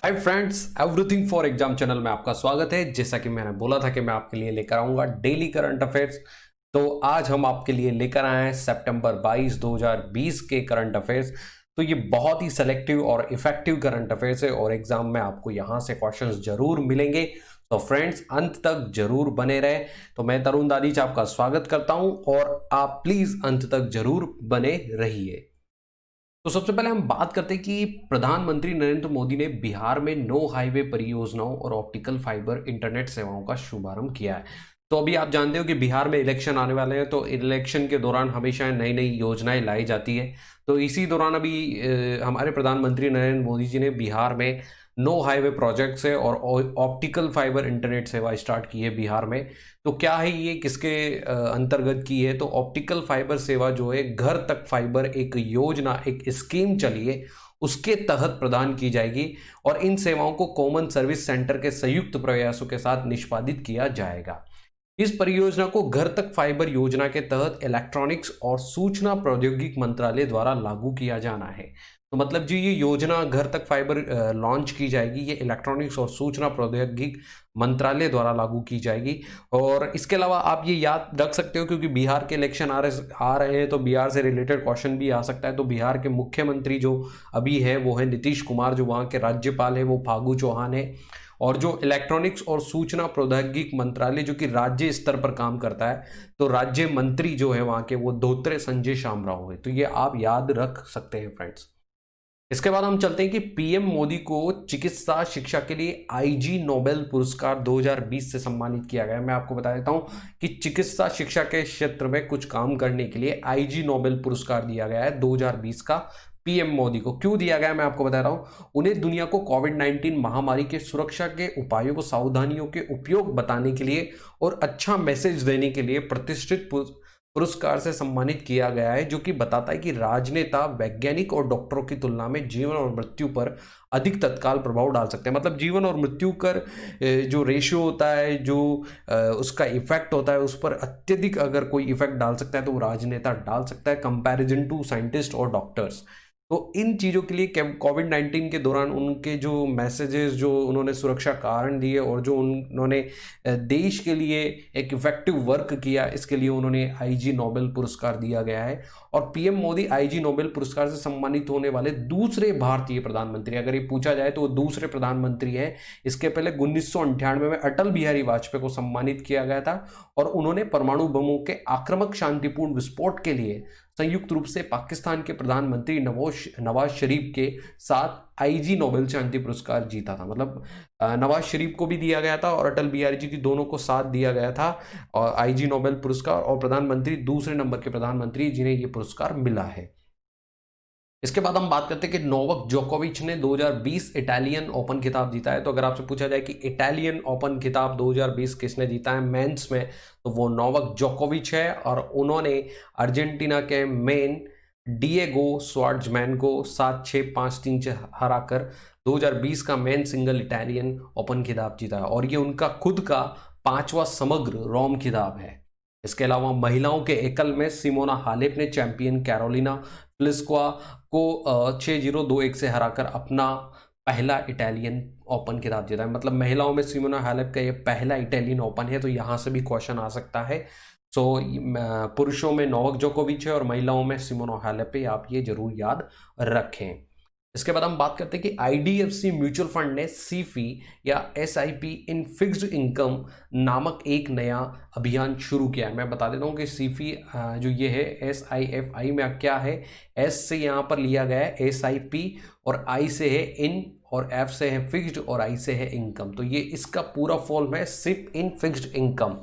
Hi friends, everything for exam channel में आपका स्वागत है। जैसा कि मैंने बोला था कि मैं आपके लिए लेकर आऊंगा डेली करंट अफेयर्स, तो आज हम आपके लिए लेकर आए हैं सितंबर 22 2020 के करंट अफेयर्स। तो ये बहुत ही सेलेक्टिव और इफेक्टिव करंट अफेयर्स है और एग्जाम में आपको यहां से क्वेश्चंस जरूर मिलेंगे। तो फ्रेंड्स, अंत तक जरूर बने रहे। तो मैं तरुण दादीच आपका स्वागत करता हूं और आप प्लीज अंत तक जरूर बने रहिए। तो सबसे पहले हम बात करते हैं कि प्रधानमंत्री नरेंद्र मोदी ने बिहार में 9 हाईवे परियोजनाओं और ऑप्टिकल फाइबर इंटरनेट सेवाओं का शुभारंभ किया है। तो अभी आप जानते हो कि बिहार में इलेक्शन आने वाले हैं, तो इलेक्शन के दौरान हमेशा नई नई योजनाएं लाई जाती है। तो इसी दौरान अभी हमारे प्रधानमंत्री नरेंद्र मोदी जी ने बिहार में 9 हाईवे प्रोजेक्ट्स है और ऑप्टिकल फाइबर इंटरनेट सेवा स्टार्ट की है बिहार में। तो क्या है ये, किसके अंतर्गत की है? तो ऑप्टिकल फाइबर सेवा जो है, घर तक फाइबर एक योजना, एक स्कीम चली है, उसके तहत प्रदान की जाएगी और इन सेवाओं को कॉमन सर्विस सेंटर के संयुक्त प्रयासों के साथ निष्पादित किया जाएगा। इस परियोजना को घर तक फाइबर योजना के तहत इलेक्ट्रॉनिक्स और सूचना प्रौद्योगिकी मंत्रालय द्वारा लागू किया जाना है। तो मतलब जी, ये योजना घर तक फाइबर लॉन्च की जाएगी, ये इलेक्ट्रॉनिक्स और सूचना प्रौद्योगिकी मंत्रालय द्वारा लागू की जाएगी। और इसके अलावा आप ये याद रख सकते हो, क्योंकि बिहार के इलेक्शन आ रहे हैं, तो बिहार से रिलेटेड क्वेश्चन भी आ सकता है। तो बिहार के मुख्यमंत्री जो अभी है वो है नीतीश कुमार, जो वहाँ के राज्यपाल है वो फागू चौहान है, और जो इलेक्ट्रॉनिक्स और सूचना प्रौद्योगिकी मंत्रालय जो कि राज्य स्तर पर काम करता है, तो राज्य मंत्री जो है वहां के वो धोत्रे संजय शामराव है। तो ये आप याद रख सकते हैं फ्रेंड्स। इसके बाद हम चलते हैं कि पीएम मोदी को चिकित्सा शिक्षा के लिए आईजी नोबेल पुरस्कार 2020 से सम्मानित किया गया है। मैं आपको बता देता हूं कि चिकित्सा शिक्षा के क्षेत्र में कुछ काम करने के लिए आईजी नोबेल पुरस्कार दिया गया है 2020 का। पीएम मोदी को क्यों दिया गया, मैं आपको बता रहा हूं। उन्हें दुनिया को कोविड-19 महामारी के सुरक्षा के उपायों को, सावधानियों के उपयोग बताने के लिए और अच्छा मैसेज देने के लिए प्रतिष्ठित पुरस्कार से सम्मानित किया गया है, जो कि बताता है कि राजनेता, वैज्ञानिक और डॉक्टरों की तुलना में जीवन और मृत्यु पर अधिक तत्काल प्रभाव डाल सकते हैं। मतलब जीवन और मृत्यु कर जो रेशियो होता है, जो उसका इफेक्ट होता है, उस पर अत्यधिक अगर कोई इफेक्ट डाल सकता है तो वो राजनेता डाल सकता है, कंपैरिजन टू साइंटिस्ट और डॉक्टर्स। तो इन चीज़ों के लिए कोविड-19 के दौरान उनके जो मैसेजेस, जो उन्होंने सुरक्षा कारण दिए और जो उन्होंने देश के लिए एक इफेक्टिव वर्क किया, इसके लिए उन्होंने आईजी नोबेल पुरस्कार दिया गया है। और पीएम मोदी आईजी नोबेल पुरस्कार से सम्मानित होने वाले दूसरे भारतीय प्रधानमंत्री, अगर ये पूछा जाए तो वो दूसरे प्रधानमंत्री हैं। इसके पहले 1998 में अटल बिहारी वाजपेयी को सम्मानित किया गया था और उन्होंने परमाणु बमों के आक्रामक शांतिपूर्ण विस्फोट के लिए संयुक्त रूप से पाकिस्तान के प्रधानमंत्री नवाज शरीफ के साथ आईजी नोबेल शांति पुरस्कार जीता था। मतलब नवाज शरीफ को भी दिया गया था और अटल बिहारी जी की, दोनों को साथ दिया गया था और आईजी नोबेल पुरस्कार। और प्रधानमंत्री दूसरे नंबर के प्रधानमंत्री जिन्हें ये पुरस्कार मिला है। इसके बाद हम बात करते हैं कि नोवाक जोकोविच ने 2020 इटालियन ओपन खिताब जीता है। तो अगर आपसे पूछा जाए कि इटालियन ओपन खिताब 2020 किसने जीता है मेंस में, तो वो नोवाक जोकोविच है। और उन्होंने अर्जेंटीना के मेन डिएगो स्वार्ट्जमैन को 7-6, 5-3 से हराकर 2020 का मेन सिंगल इटालियन ओपन खिताब जीता है और ये उनका खुद का 5वां समग्र रोम खिताब है। इसके अलावा महिलाओं के एकल में सिमोना हालेप ने चैंपियन कैरोलिना प्लिस्कोवा को 6-0, 2-1 से हराकर अपना पहला इटालियन ओपन खिताब जीता है। मतलब महिलाओं में सिमोना हालेप का ये पहला इटालियन ओपन है, तो यहां से भी क्वेश्चन आ सकता है। सो पुरुषों में नोवाक जोकोविच है और महिलाओं में सिमोना हालेप है, आप ये जरूर याद रखें। इसके बाद हम बात करते हैं कि आईडीएफसी म्यूचुअल फंड ने सीफी या एसआईपी इन फिक्स्ड इनकम नामक एक नया अभियान शुरू किया है। मैं बता देता हूं कि सीफी जो ये है एसआईएफआई में क्या है। एस से यहां पर लिया गया है एसआईपी, और आई से है इन, और एफ से है फिक्स्ड, और आई से है इनकम। तो ये इसका पूरा फॉर्म है सिप इन फिक्स्ड इनकम।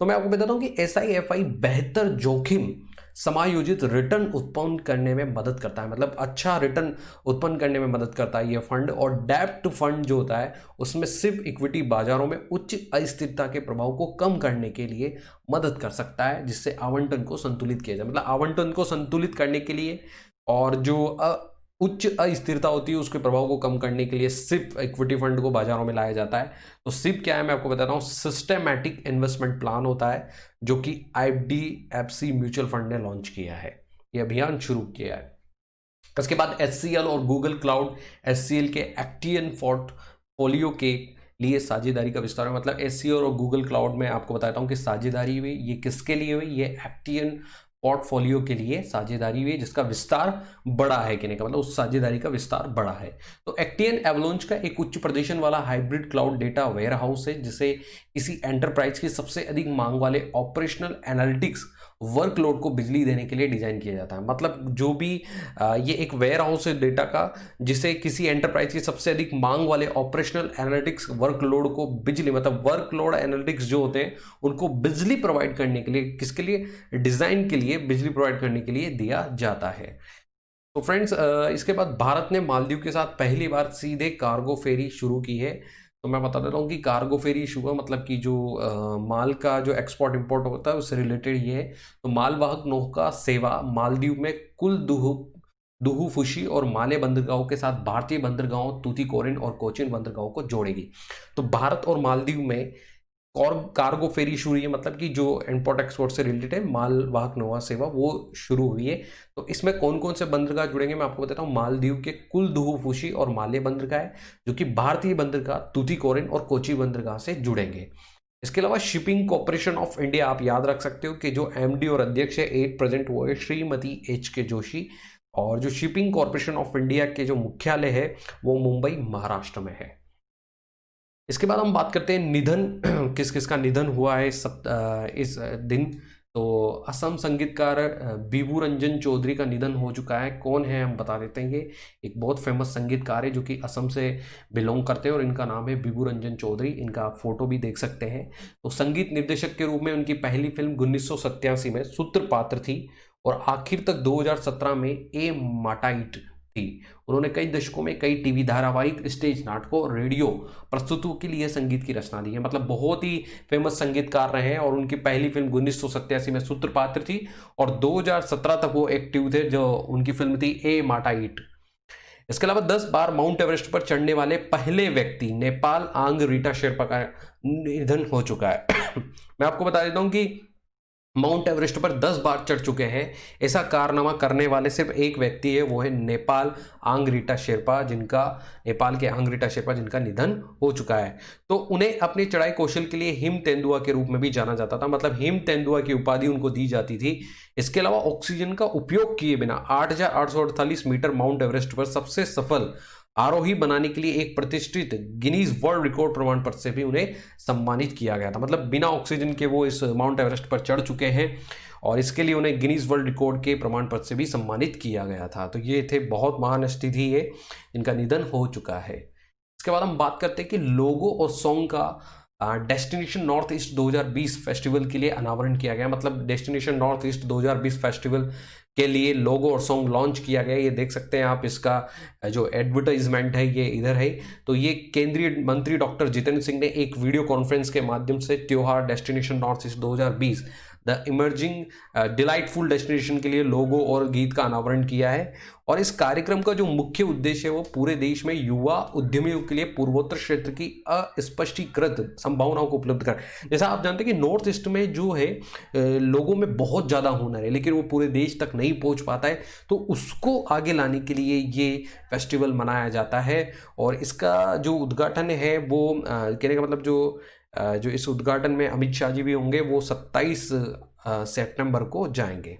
तो मैं आपको बताता हूं कि एसआईएफआई बेहतर जोखिम समायोजित रिटर्न उत्पन्न करने में मदद करता है। मतलब अच्छा रिटर्न उत्पन्न करने में मदद करता है ये फंड। और डेब्ट फंड जो होता है उसमें सिर्फ इक्विटी बाजारों में उच्च अस्थिरता के प्रभाव को कम करने के लिए मदद कर सकता है, जिससे आवंटन को संतुलित किया जाए। मतलब आवंटन को संतुलित करने के लिए और जो उच्च अस्थिरता होती है उसके प्रभाव को कम करने के लिए सिर्फ इक्विटी फंड को बाजारों में लाया जाता है। तो सिप क्या है, मैं आपको बताता हूँ। सिस्टेमैटिक इन्वेस्टमेंट प्लान होता है जो कि आईडीएफसी म्यूचुअल फंड ने लॉन्च किया है, ये अभियान शुरू किया है। उसके बाद HCL और गूगल क्लाउड HCL के एक्टियन पोर्टफोलियो के लिए साझेदारी का विस्तार। मतलब HCL और गूगल क्लाउड में आपको बताता हूँ कि साझेदारी हुई, ये किसके लिए हुई, ये एक्टियन पोर्टफोलियो के लिए साझेदारी हुई, जिसका विस्तार बड़ा है, कहने का मतलब उस साझेदारी का विस्तार बड़ा है। तो एक्टियन एवलांच का एक उच्च प्रदर्शन वाला हाइब्रिड क्लाउड डेटा वेयरहाउस है, जिसे किसी एंटरप्राइज की सबसे अधिक मांग वाले ऑपरेशनल एनालिटिक्स वर्कलोड को बिजली देने के लिए डिजाइन किया जाता है। मतलब जो भी ये एक वेयर हाउस है डेटा का, जिसे किसी एंटरप्राइज की सबसे अधिक मांग वाले ऑपरेशनल एनालिटिक्स वर्कलोड को बिजली, मतलब वर्कलोड एनालिटिक्स जो होते हैं उनको बिजली प्रोवाइड करने के लिए, किसके लिए, डिजाइन के लिए, बिजली प्रोवाइड करने के लिए दिया जाता है। तो फ्रेंड्स, इसके बाद भारत ने मालदीव के साथ पहली बार सीधे कार्गो फेरी शुरू की है। तो मैं बता देता हूँ कि कार्गो फेरी इशू का मतलब कि जो माल का जो एक्सपोर्ट इंपोर्ट होता है उससे रिलेटेड ये है। तो मालवाहक नौका सेवा मालदीव में कुल दुहु फुशी और माले बंदरगाहों के साथ भारतीय बंदरगाहों तूतीकोरिन और कोचिन बंदरगाहों को जोड़ेगी। तो भारत और मालदीव में कार्गो फेरी शुरू हुई है, मतलब कि जो इंपोर्ट एक्सपोर्ट से रिलेटेड है मालवाहक नौका सेवा वो शुरू हुई है। तो इसमें कौन कौन से बंदरगाह जुड़ेंगे मैं आपको बताता हूँ। मालदीव के कुल दुहुफुशी और माले बंदरगाह है, जो कि भारतीय बंदरगाह तूतीकोरिन और कोची बंदरगाह से जुड़ेंगे। इसके अलावा शिपिंग कॉर्पोरेशन ऑफ इंडिया, आप याद रख सकते हो कि जो MD और अध्यक्ष है एट प्रेजेंट वो है श्रीमती HK जोशी, और जो शिपिंग कॉर्पोरेशन ऑफ इंडिया के जो मुख्यालय है वो मुंबई महाराष्ट्र में है। इसके बाद हम बात करते हैं निधन, किस किस का निधन हुआ है इस दिन। तो असम संगीतकार बिभू रंजन चौधरी का निधन हो चुका है। कौन है हम बता देते हैं, ये एक बहुत फेमस संगीतकार है जो कि असम से बिलोंग करते हैं और इनका नाम है बिभू रंजन चौधरी। इनका आप फोटो भी देख सकते हैं। तो संगीत निर्देशक के रूप में उनकी पहली फिल्म 1987 में सूत्रपात्र थी और आखिर तक 2017 में ए माटाइट थी। उन्होंने कई दशकों में कई टीवी धारावाहिक, स्टेज नाटकों, रेडियो प्रस्तुतियों के लिए संगीत की रचना दी है। मतलब बहुत ही फेमस संगीतकार रहे हैं और उनकी पहली फिल्म 1987 में सूत्रपात्र थी और 2017 तक वो एक्टिव थे, जो उनकी फिल्म थी ए माटाइट। इसके अलावा 10 बार माउंट एवरेस्ट पर चढ़ने वाले पहले व्यक्ति नेपाल आंग रीटा शेरपा का निधन हो चुका है। मैं आपको बता देता हूं कि माउंट एवरेस्ट पर 10 बार चढ़ चुके हैं, ऐसा कारनामा करने वाले सिर्फ एक व्यक्ति है, वो है नेपाल आंग रीटा शेरपा, नेपाल के आंग रीटा शेरपा जिनका निधन हो चुका है। तो उन्हें अपने चढ़ाई कौशल के लिए हिम तेंदुआ के रूप में भी जाना जाता था, मतलब हिम तेंदुआ की उपाधि उनको दी जाती थी। इसके अलावा ऑक्सीजन का उपयोग किए बिना 8,848 मीटर माउंट एवरेस्ट पर सबसे सफल आरोही बनाने के लिए एक प्रतिष्ठित गिनीज वर्ल्ड रिकॉर्ड प्रमाण पत्र से भी उन्हें सम्मानित किया गया था। मतलब बिना ऑक्सीजन के वो इस माउंट एवरेस्ट पर चढ़ चुके हैं और इसके लिए उन्हें गिनीज वर्ल्ड रिकॉर्ड के प्रमाण पत्र से भी सम्मानित किया गया था। तो ये थे बहुत महान हस्ती है, इनका निधन हो चुका है। इसके बाद हम बात करते हैं कि लोगो और सॉन्ग का डेस्टिनेशन नॉर्थ ईस्ट 2020 फेस्टिवल के लिए अनावरण किया गया। मतलब डेस्टिनेशन नॉर्थ ईस्ट 2020 फेस्टिवल के लिए लोगो और सॉन्ग लॉन्च किया गया। ये देख सकते हैं आप, इसका जो एडवर्टाइजमेंट है ये इधर है। तो ये केंद्रीय मंत्री डॉक्टर जितेंद्र सिंह ने एक वीडियो कॉन्फ्रेंस के माध्यम से त्योहार destination north east 2020 the emerging delightful destination के लिए लोगो और गीत का अनावरण किया है। और इस कार्यक्रम का जो मुख्य उद्देश्य है वो पूरे देश में युवा उद्यमियों के लिए पूर्वोत्तर क्षेत्र की अस्पष्टीकृत संभावनाओं को उपलब्ध कर। जैसा आप जानते हैं कि नॉर्थ ईस्ट में जो है लोगों में बहुत ज़्यादा हुनर है, लेकिन वो पूरे देश तक नहीं पहुंच पाता है, तो उसको आगे लाने के लिए ये फेस्टिवल मनाया जाता है। और इसका जो उद्घाटन है वो कहने का मतलब जो इस उद्घाटन में अमित शाह जी भी होंगे, वो 27 सितंबर को जाएंगे।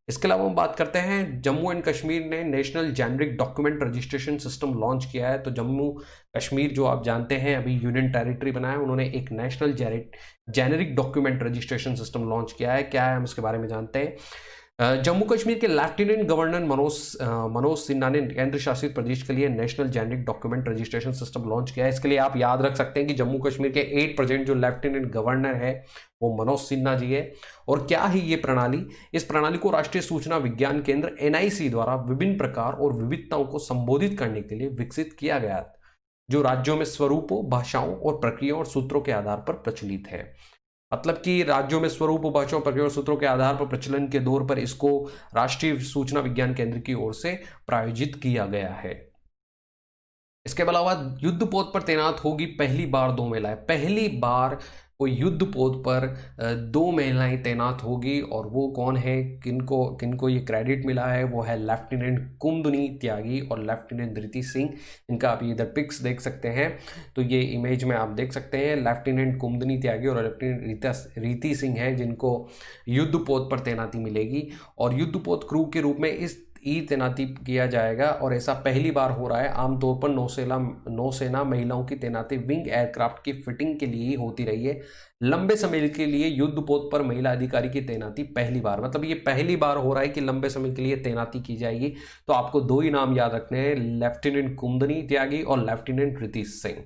इसके अलावा हम बात करते हैं जम्मू एंड कश्मीर ने national generic document registration system launch किया है। तो जम्मू कश्मीर जो आप जानते हैं अभी यूनियन टेरिटरी बना है, उन्होंने एक national generic document registration system launch किया है। क्या है हम उसके बारे में जानते हैं। जम्मू कश्मीर के लेफ्टिनेंट गवर्नर मनोज सिन्हा ने केंद्र शासित प्रदेश के लिए national generic document registration system launch किया है। इसके लिए आप याद रख सकते हैं कि जम्मू कश्मीर के 8% जो लेफ्टिनेंट गवर्नर है वो मनोज सिन्हा जी है। और क्या है ये प्रणाली? इस प्रणाली को राष्ट्रीय सूचना विज्ञान केंद्र NIC द्वारा विभिन्न प्रकार और विविधताओं को संबोधित करने के लिए विकसित किया गया, जो राज्यों में स्वरूपों, भाषाओं और प्रक्रियाओं और सूत्रों के आधार पर प्रचलित है। मतलब कि राज्यों में स्वरूप, भाषाओं, प्रक्रिया और सूत्रों के आधार पर प्रचलन के दौर पर इसको राष्ट्रीय सूचना विज्ञान केंद्र की ओर से प्रायोजित किया गया है। इसके अलावा युद्धपोत पर तैनात होगी पहली बार 2 महिलाएं। पहली बार कोई युद्ध पोत पर 2 महिलाएं तैनात होगी, और वो कौन है, किनको किनको ये क्रेडिट मिला है, वो है लेफ्टिनेंट कुमुदनी त्यागी और लेफ्टिनेंट रीति सिंह। इनका आप इधर पिक्स देख सकते हैं, तो ये इमेज में आप देख सकते हैं लेफ्टिनेंट कुमुदनी त्यागी और लेफ्टिनेंट रीति सिंह है जिनको युद्ध पोत पर तैनाती मिलेगी, और युद्ध पोत क्रू के रूप में इस तैनाती किया जाएगा। और ऐसा पहली बार हो रहा है। आमतौर पर नौसेना महिलाओं की तैनाती विंग एयरक्राफ्ट की फिटिंग के लिए ही होती रही है। लंबे समय के लिए युद्ध पोत पर महिला अधिकारी की तैनाती पहली बार, मतलब ये पहली बार हो रहा है कि लंबे समय के लिए तैनाती की जाएगी। तो आपको 2 ही नाम याद रखने हैं, लेफ्टिनेंट कुमुदनी त्यागी और लेफ्टिनेंट रीति सिंह।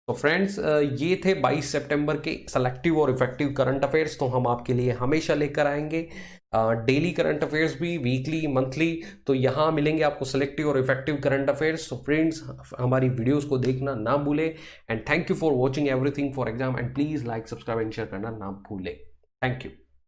तो फ्रेंड्स, ये थे 22 सितंबर के सेलेक्टिव और इफेक्टिव करंट अफेयर्स। तो हम आपके लिए हमेशा लेकर आएंगे डेली करंट अफेयर्स भी, वीकली, मंथली। तो यहाँ मिलेंगे आपको सेलेक्टिव और इफेक्टिव करंट अफेयर्स। तो फ्रेंड्स, हमारी वीडियोस को देखना ना भूलें। And thank you for watching everything for exam, and please like, subscribe and share करना ना भूलें। Thank you.